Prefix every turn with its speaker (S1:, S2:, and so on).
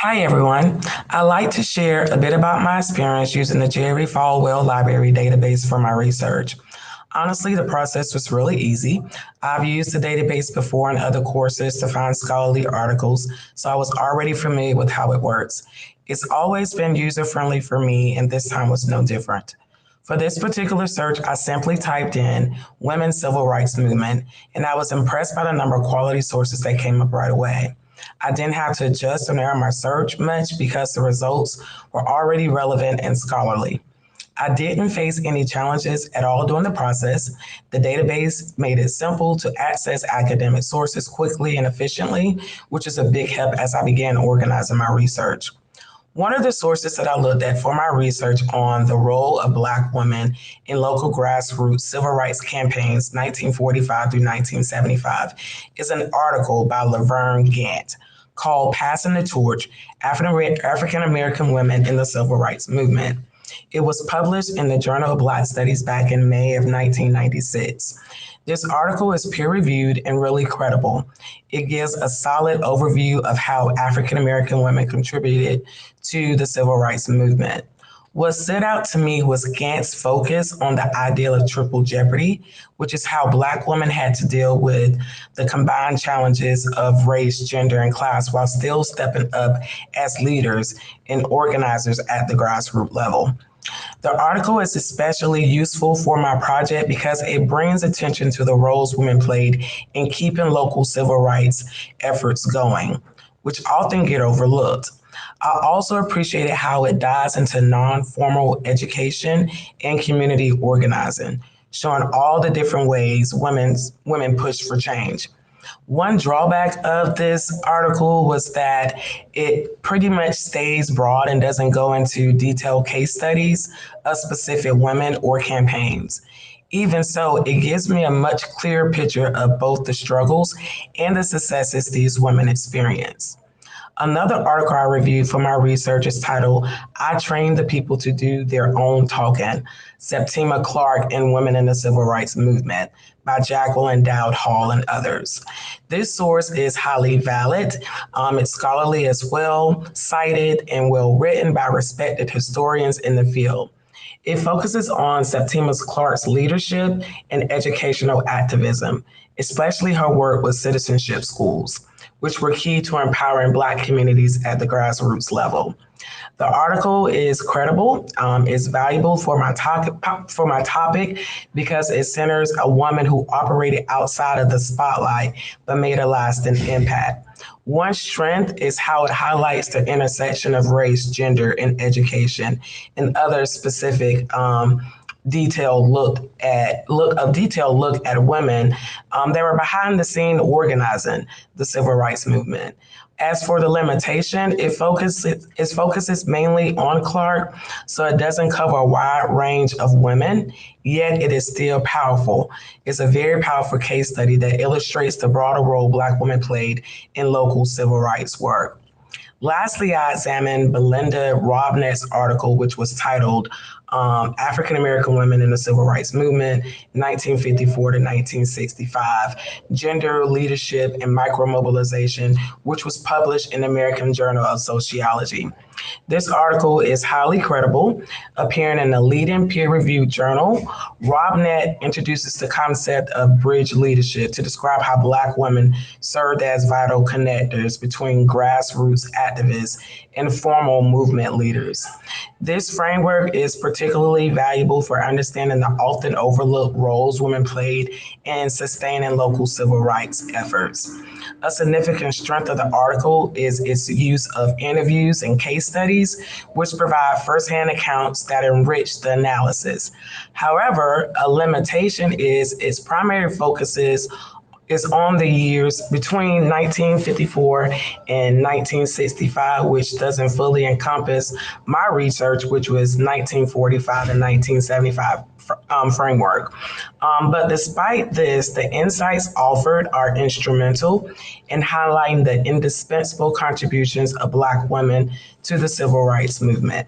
S1: Hi, everyone. I'd like to share a bit about my experience using the Jerry Falwell Library database for my research. Honestly, the process was really easy. I've used the database before in other courses to find scholarly articles, so I was already familiar with how it works. It's always been user friendly for me, and this time was no different. For this particular search, I simply typed in Women's Civil Rights Movement, and I was impressed by the number of quality sources that came up right away. I didn't have to adjust or narrow my search much because the results were already relevant and scholarly. I didn't face any challenges at all during the process. The database made it simple to access academic sources quickly and efficiently, which is a big help as I began organizing my research. One of the sources that I looked at for my research on the role of Black women in local grassroots civil rights campaigns 1945 through 1975 is an article by Laverne Gant called Passing the Torch, African American Women in the Civil Rights Movement. It was published in the Journal of Black Studies back in May of 1996. This article is peer reviewed and really credible. It gives a solid overview of how African American women contributed to the civil rights movement. What stood out to me was Gant's focus on the ideal of triple jeopardy, which is how Black women had to deal with the combined challenges of race, gender, and class while still stepping up as leaders and organizers at the grassroots level. The article is especially useful for my project because it brings attention to the roles women played in keeping local civil rights efforts going, which often get overlooked. I also appreciated how it dives into non-formal education and community organizing, showing all the different ways women push for change. One drawback of this article was that it pretty much stays broad and doesn't go into detailed case studies of specific women or campaigns. Even so, it gives me a much clearer picture of both the struggles and the successes these women experience. Another article I reviewed for my research is titled I Trained the People to Do Their Own Talking, Septima Clark and Women in the Civil Rights Movement by Jacqueline Dowd Hall and others. This source is highly valid. It's scholarly as well, cited and well written by respected historians in the field. It focuses on Septima Clark's leadership and educational activism, especially her work with citizenship schools, which were key to empowering Black communities at the grassroots level. The article is credible, is valuable for my topic because it centers a woman who operated outside of the spotlight but made a lasting impact. One strength is how it highlights the intersection of race, gender, and education, and other specific detailed look at women that were behind the scene organizing the civil rights movement. As for the limitation, it focuses mainly on Clark, so it doesn't cover a wide range of women, yet it is still powerful. It's a very powerful case study that illustrates the broader role Black women played in local civil rights work. Lastly, I examined Belinda Robnett's article, which was titled African American Women in the Civil Rights Movement, 1954 to 1965, Gender, Leadership, and Micromobilization, which was published in the American Journal of Sociology. This article is highly credible, appearing in a leading peer-reviewed journal. Robnett introduces the concept of bridge leadership to describe how Black women served as vital connectors between grassroots activists and formal movement leaders. This framework is particularly valuable for understanding the often overlooked roles women played in sustaining local civil rights efforts. A significant strength of the article is its use of interviews and case studies, which provide firsthand accounts that enrich the analysis. However, a limitation is its primary focuses is on the years between 1954 and 1965, which doesn't fully encompass my research, which was 1945 and 1975 framework. But despite this, the insights offered are instrumental in highlighting the indispensable contributions of Black women to the civil rights movement.